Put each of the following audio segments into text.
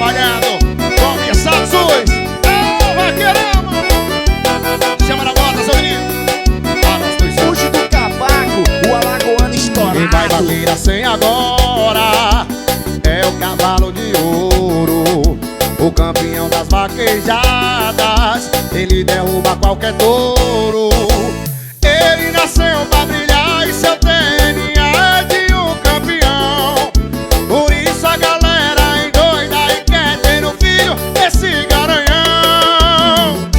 trabalhando. Começar SUS. É o vaqueirão. Chama na bota, seu menino. Fuge do cavaco, o alagoano estourado. Quem vai bater a senha agora é o cavalo de ouro, o campeão das vaquejadas. Ele derruba qualquer touro. Ele nasceu pra brilhar e seu DNA é de um campeão. Por isso a galera endoida e quer ter um filho esse garanhão.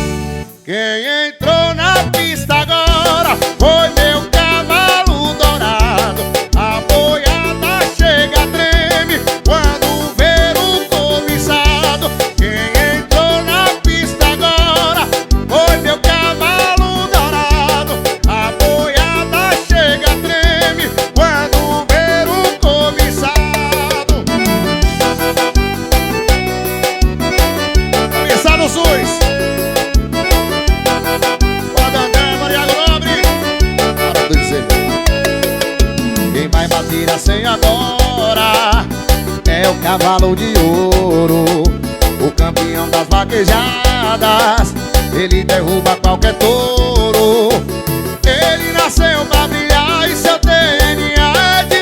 Quem entrou na pista agora foi meu cavalo dourado. A boiada chega, treme quando vê o cobiçado. Quem entrou na pista agora foi meu cavalo dourado. A boiada chega, treme quando vê o cobiçado. Cobiçado SUS. Quem vai bater a senha agora é o cavalo de ouro, o campeão das vaquejadas. Ele derruba qualquer touro. Ele nasceu pra brilhar e seu DNA é de